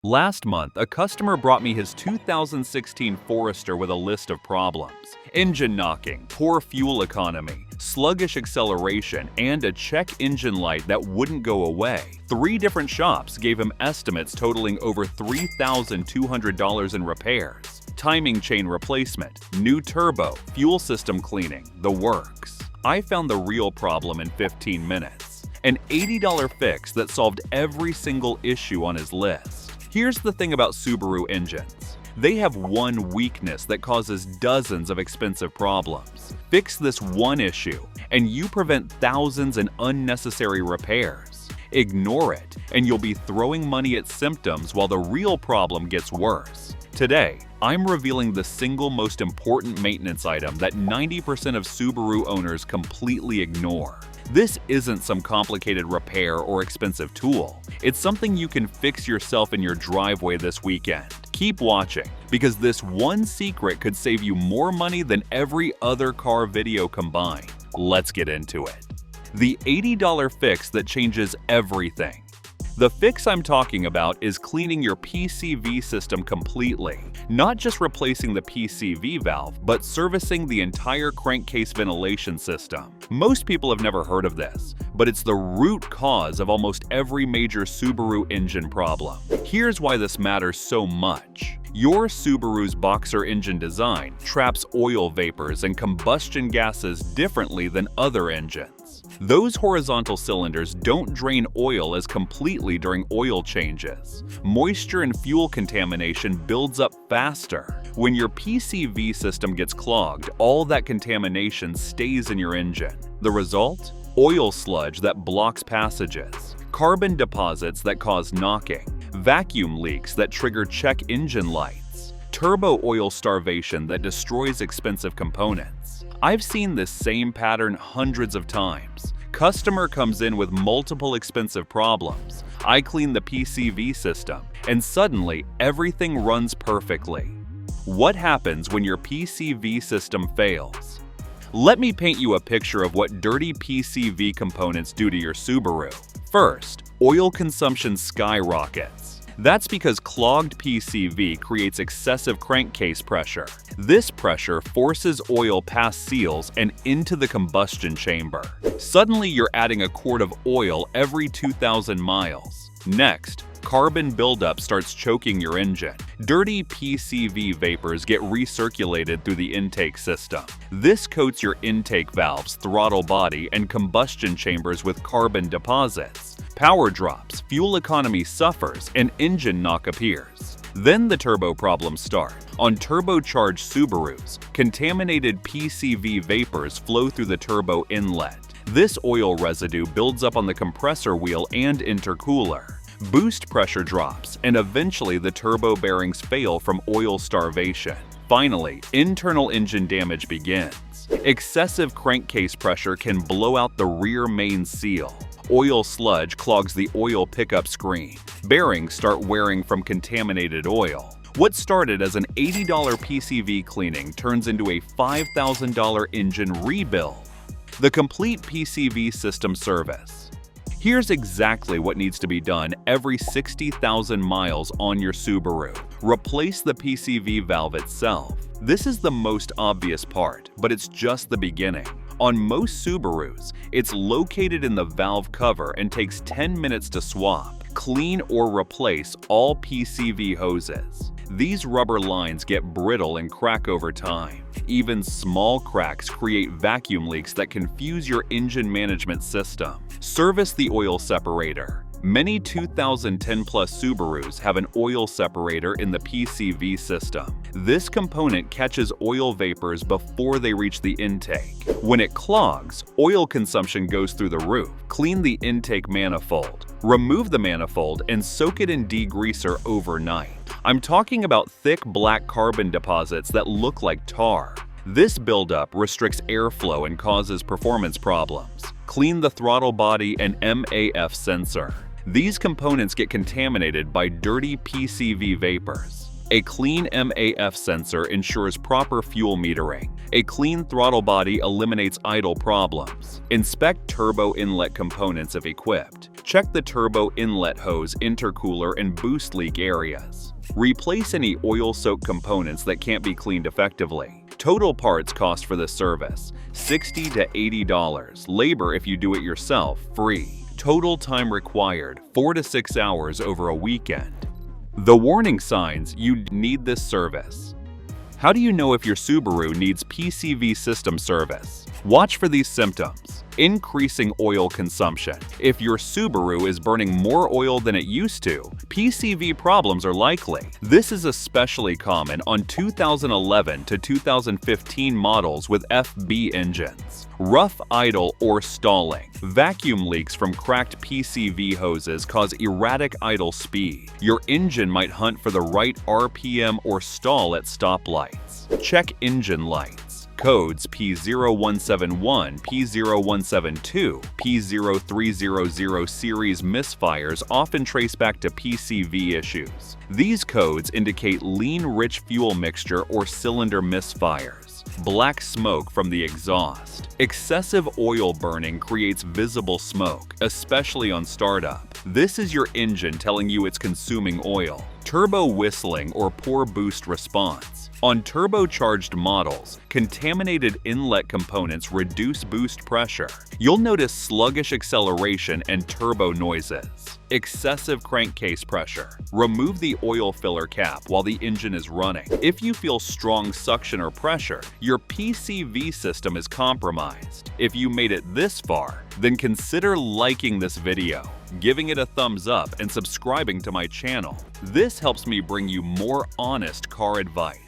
Last month, a customer brought me his 2016 Forester with a list of problems. Engine knocking, poor fuel economy, sluggish acceleration, and a check engine light that wouldn't go away. 3 different shops gave him estimates totaling over $3,200 in repairs. Timing chain replacement, new turbo, fuel system cleaning, the works. I found the real problem in 15 minutes. An $80 fix that solved every single issue on his list. Here's the thing about Subaru engines. They have one weakness that causes dozens of expensive problems. Fix this one issue, and you prevent thousands in unnecessary repairs. Ignore it, and you'll be throwing money at symptoms while the real problem gets worse. Today, I'm revealing the single most important maintenance item that 90% of Subaru owners completely ignore. This isn't some complicated repair or expensive tool. It's something you can fix yourself in your driveway this weekend. Keep watching, because this one secret could save you more money than every other car video combined. Let's get into it. The $80 fix that changes everything. The fix I'm talking about is cleaning your PCV system completely. Not just replacing the PCV valve, but servicing the entire crankcase ventilation system. Most people have never heard of this, but it's the root cause of almost every major Subaru engine problem. Here's why this matters so much. Your Subaru's boxer engine design traps oil vapors and combustion gases differently than other engines. Those horizontal cylinders don't drain oil as completely during oil changes. Moisture and fuel contamination builds up faster. When your PCV system gets clogged, all that contamination stays in your engine. The result? Oil sludge that blocks passages, carbon deposits that cause knocking, vacuum leaks that trigger check engine lights, turbo oil starvation that destroys expensive components. I've seen this same pattern hundreds of times. Customer comes in with multiple expensive problems. I clean the PCV system, and suddenly everything runs perfectly. What happens when your PCV system fails? Let me paint you a picture of what dirty PCV components do to your Subaru. First, oil consumption skyrockets. That's because clogged PCV creates excessive crankcase pressure. This pressure forces oil past seals and into the combustion chamber. Suddenly, you're adding a quart of oil every 2,000 miles. Next, carbon buildup starts choking your engine. Dirty PCV vapors get recirculated through the intake system. This coats your intake valves, throttle body, and combustion chambers with carbon deposits. Power drops, fuel economy suffers, and engine knock appears. Then the turbo problems start. On turbocharged Subarus, contaminated PCV vapors flow through the turbo inlet. This oil residue builds up on the compressor wheel and intercooler. Boost pressure drops, and eventually the turbo bearings fail from oil starvation. Finally, internal engine damage begins. Excessive crankcase pressure can blow out the rear main seal. Oil sludge clogs the oil pickup screen. Bearings start wearing from contaminated oil. What started as an $80 PCV cleaning turns into a $5,000 engine rebuild. The complete PCV system service. Here's exactly what needs to be done every 60,000 miles on your Subaru. Replace the PCV valve itself. This is the most obvious part, but it's just the beginning. On most Subarus, it's located in the valve cover and takes 10 minutes to swap, clean, or replace all PCV hoses. These rubber lines get brittle and crack over time. Even small cracks create vacuum leaks that confuse your engine management system. Service the oil separator. Many 2010-plus Subarus have an oil separator in the PCV system. This component catches oil vapors before they reach the intake. When it clogs, oil consumption goes through the roof. Clean the intake manifold. Remove the manifold and soak it in degreaser overnight. I'm talking about thick black carbon deposits that look like tar. This buildup restricts airflow and causes performance problems. Clean the throttle body and MAF sensor. These components get contaminated by dirty PCV vapors. A clean MAF sensor ensures proper fuel metering. A clean throttle body eliminates idle problems. Inspect turbo inlet components if equipped. Check the turbo inlet hose, intercooler, and boost leak areas. Replace any oil-soaked components that can't be cleaned effectively. Total parts cost for this service, $60 to $80. Labor, if you do it yourself, free. Total time required, 4 to 6 hours over a weekend. The warning signs you need this service. How do you know if your Subaru needs PCV system service? Watch for these symptoms. Increasing oil consumption. If your Subaru is burning more oil than it used to, PCV problems are likely. This is especially common on 2011 to 2015 models with FB engines. Rough idle or stalling. Vacuum leaks from cracked PCV hoses cause erratic idle speed. Your engine might hunt for the right RPM or stall at stoplights. Check engine lights. Codes P0171, P0172, P0300 series misfires often trace back to PCV issues. These codes indicate lean-rich fuel mixture or cylinder misfires. Black smoke from the exhaust. Excessive oil burning creates visible smoke, especially on startup. This is your engine telling you it's consuming oil. Turbo whistling or poor boost response. On turbocharged models, contaminated inlet components reduce boost pressure. You'll notice sluggish acceleration and turbo noises. Excessive crankcase pressure. Remove the oil filler cap while the engine is running. If you feel strong suction or pressure, your PCV system is compromised. If you made it this far, then consider liking this video, giving it a thumbs up, and subscribing to my channel. This helps me bring you more honest car advice.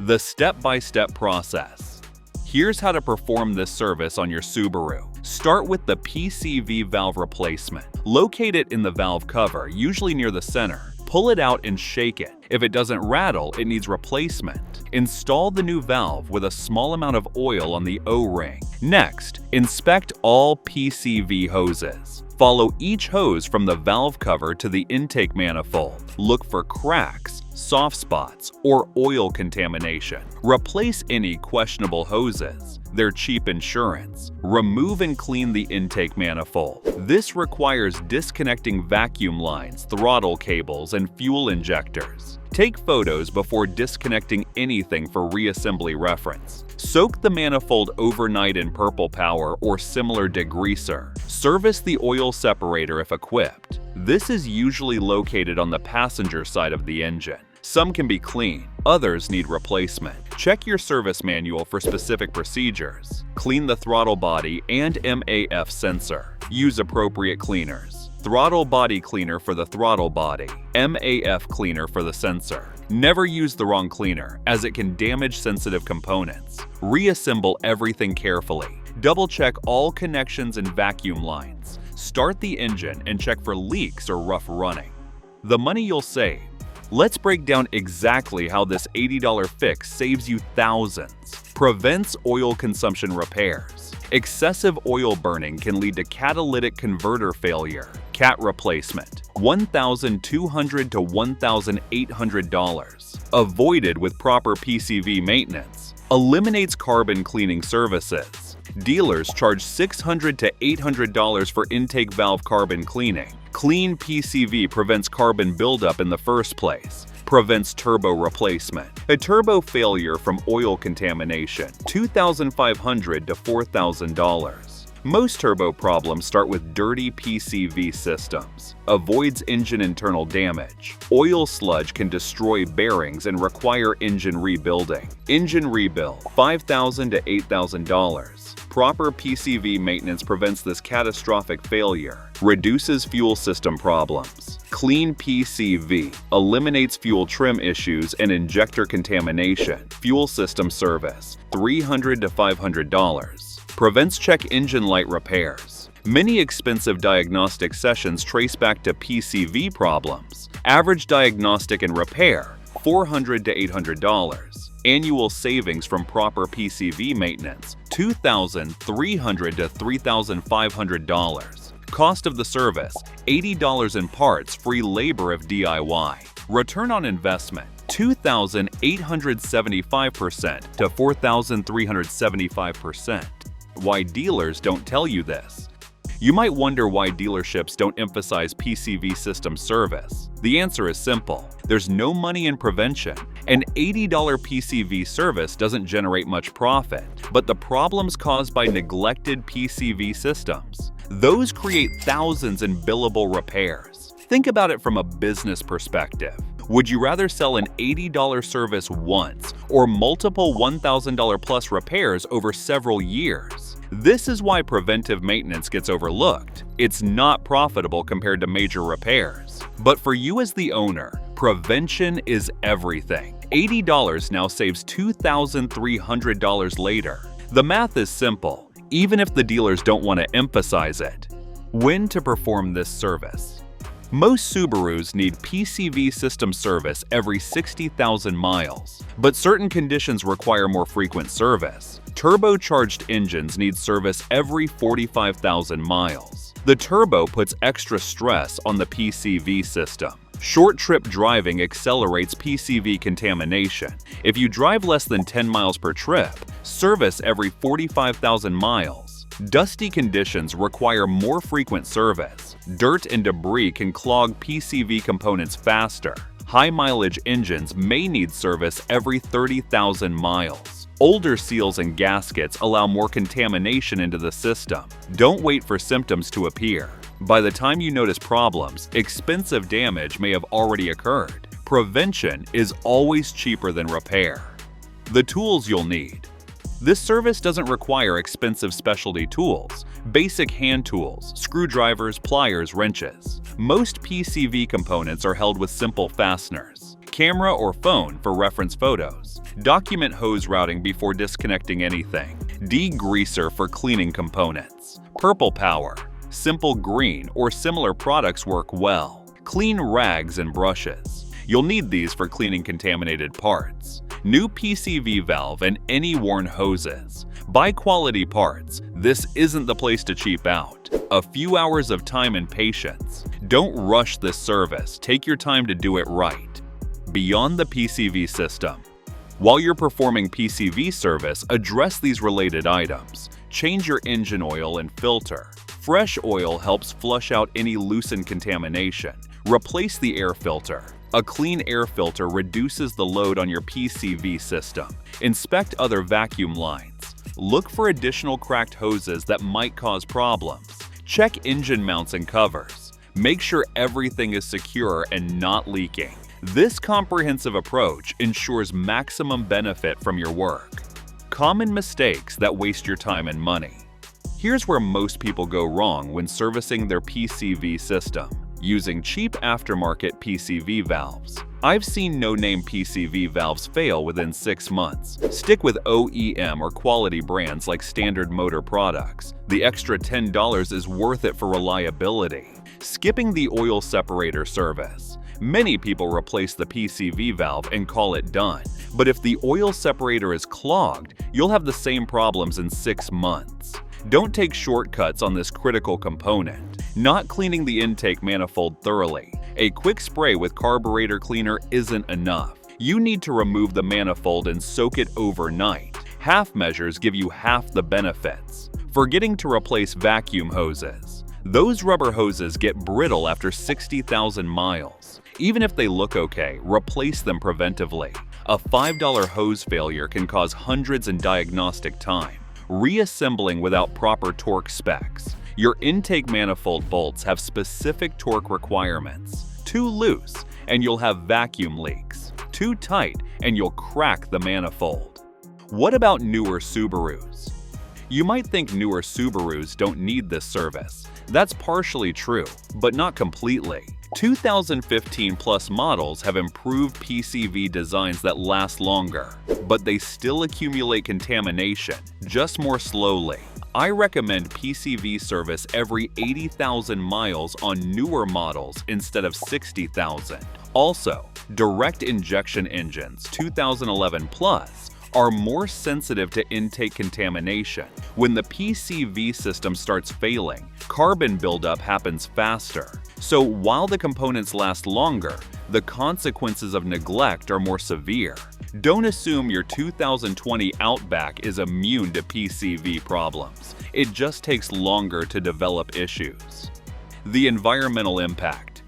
The step-by-step process. Here's how to perform this service on your Subaru. Start with the PCV valve replacement. Locate it in the valve cover, usually near the center. Pull it out and shake it. If it doesn't rattle, it needs replacement. Install the new valve with a small amount of oil on the O-ring. Next, inspect all PCV hoses. Follow each hose from the valve cover to the intake manifold. Look for cracks, soft spots, or oil contamination. Replace any questionable hoses. They're cheap insurance. Remove and clean the intake manifold. This requires disconnecting vacuum lines, throttle cables, and fuel injectors. Take photos before disconnecting anything for reassembly reference. Soak the manifold overnight in Purple Power or similar degreaser. Service the oil separator if equipped. This is usually located on the passenger side of the engine. Some can be clean, others need replacement. Check your service manual for specific procedures. Clean the throttle body and MAF sensor. Use appropriate cleaners. Throttle body cleaner for the throttle body, MAF cleaner for the sensor. Never use the wrong cleaner, as it can damage sensitive components. Reassemble everything carefully. Double-check all connections and vacuum lines. Start the engine and check for leaks or rough running. The money you'll save. Let's break down exactly how this $80 fix saves you thousands. Prevents oil consumption repairs. Excessive oil burning can lead to catalytic converter failure. CAT replacement, $1,200 to $1,800. Avoided with proper PCV maintenance. Eliminates carbon cleaning services. Dealers charge $600 to $800 for intake valve carbon cleaning. Clean PCV prevents carbon buildup in the first place. Prevents turbo replacement. A turbo failure from oil contamination, $2,500 to $4,000. Most turbo problems start with dirty PCV systems. Avoids engine internal damage. Oil sludge can destroy bearings and require engine rebuilding. Engine rebuild, $5,000 to $8,000. Proper PCV maintenance prevents this catastrophic failure. Reduces fuel system problems. Clean PCV eliminates fuel trim issues and injector contamination. Fuel system service, $300 to $500. Prevents check engine light repairs. Many expensive diagnostic sessions trace back to PCV problems. Average diagnostic and repair, $400 to $800. Annual savings from proper PCV maintenance, $2,300 to $3,500. Cost of the service, $80 in parts, free labor if DIY. Return on investment, 2,875% to 4,375%. Why dealers don't tell you this. You might wonder why dealerships don't emphasize PCV system service. The answer is simple. There's no money in prevention. An $80 PCV service doesn't generate much profit, but the problems caused by neglected PCV systems, those create thousands in billable repairs. Think about it from a business perspective. Would you rather sell an $80 service once or multiple $1,000 plus repairs over several years? This is why preventive maintenance gets overlooked. It's not profitable compared to major repairs. But for you as the owner, prevention is everything. $80 now saves $2,300 later. The math is simple, even if the dealers don't want to emphasize it. When to perform this service? Most Subarus need PCV system service every 60,000 miles, but certain conditions require more frequent service. Turbocharged engines need service every 45,000 miles. The turbo puts extra stress on the PCV system. Short trip driving accelerates PCV contamination. If you drive less than 10 miles per trip, service every 45,000 miles. Dusty conditions require more frequent service. Dirt and debris can clog PCV components faster. High-mileage engines may need service every 30,000 miles. Older seals and gaskets allow more contamination into the system. Don't wait for symptoms to appear. By the time you notice problems, expensive damage may have already occurred. Prevention is always cheaper than repair. The tools you'll need. This service doesn't require expensive specialty tools. Basic hand tools, screwdrivers, pliers, wrenches. Most PCV components are held with simple fasteners. Camera or phone for reference photos. Document hose routing before disconnecting anything. Degreaser for cleaning components. Purple power. Simple green or similar products work well. Clean rags and brushes. You'll need these for cleaning contaminated parts. New PCV valve and any worn hoses. Buy quality parts. This isn't the place to cheap out. A few hours of time and patience. Don't rush this service. Take your time to do it right. Beyond the PCV system. While you're performing PCV service, address these related items. Change your engine oil and filter. Fresh oil helps flush out any loosened contamination. Replace the air filter. A clean air filter reduces the load on your PCV system. Inspect other vacuum lines. Look for additional cracked hoses that might cause problems. Check engine mounts and covers. Make sure everything is secure and not leaking. This comprehensive approach ensures maximum benefit from your work. Common mistakes that waste your time and money. Here's where most people go wrong when servicing their PCV system. Using cheap aftermarket PCV valves. I've seen no-name PCV valves fail within 6 months. Stick with OEM or quality brands like Standard Motor products. The extra $10 is worth it for reliability. Skipping the oil separator service. Many people replace the PCV valve and call it done. But if the oil separator is clogged, you'll have the same problems in 6 months. Don't take shortcuts on this critical component. Not cleaning the intake manifold thoroughly. A quick spray with carburetor cleaner isn't enough. You need to remove the manifold and soak it overnight. Half measures give you half the benefits. Forgetting to replace vacuum hoses. Those rubber hoses get brittle after 60,000 miles. Even if they look okay, replace them preventively. A $5 hose failure can cause hundreds in diagnostic time. Reassembling without proper torque specs. Your intake manifold bolts have specific torque requirements. Too loose, and you'll have vacuum leaks. Too tight, and you'll crack the manifold. What about newer Subarus? You might think newer Subarus don't need this service. That's partially true, but not completely. 2015 plus models have improved PCV designs that last longer, but they still accumulate contamination, just more slowly. I recommend PCV service every 80,000 miles on newer models instead of 60,000. Also, direct injection engines 2011 plus are more sensitive to intake contamination. When the PCV system starts failing, carbon buildup happens faster. So while the components last longer, the consequences of neglect are more severe. Don't assume your 2020 Outback is immune to PCV problems. It just takes longer to develop issues. The environmental impact.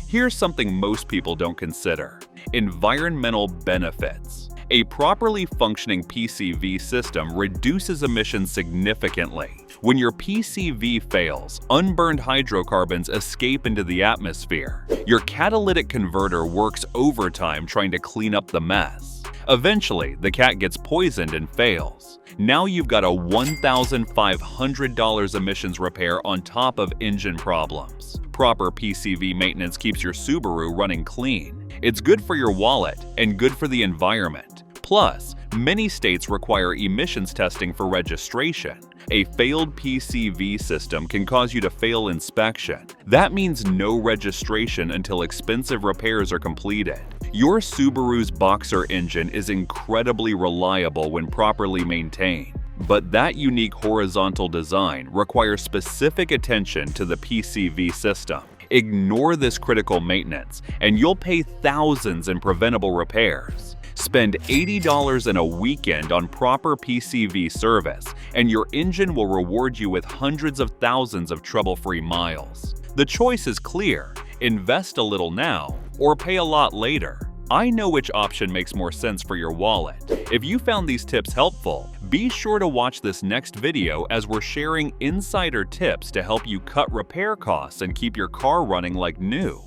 Here's something most people don't consider: environmental benefits. A properly functioning PCV system reduces emissions significantly. When your PCV fails, unburned hydrocarbons escape into the atmosphere. Your catalytic converter works overtime trying to clean up the mess. Eventually, the cat gets poisoned and fails. Now you've got a $1,500 emissions repair on top of engine problems. Proper PCV maintenance keeps your Subaru running clean. It's good for your wallet and good for the environment. Plus, many states require emissions testing for registration. A failed PCV system can cause you to fail inspection. That means no registration until expensive repairs are completed. Your Subaru's Boxer engine is incredibly reliable when properly maintained. But that unique horizontal design requires specific attention to the PCV system. Ignore this critical maintenance, and you'll pay thousands in preventable repairs. Spend $80 in a weekend on proper PCV service, and your engine will reward you with hundreds of thousands of trouble-free miles. The choice is clear: invest a little now, or pay a lot later. I know which option makes more sense for your wallet. If you found these tips helpful, be sure to watch this next video as we're sharing insider tips to help you cut repair costs and keep your car running like new.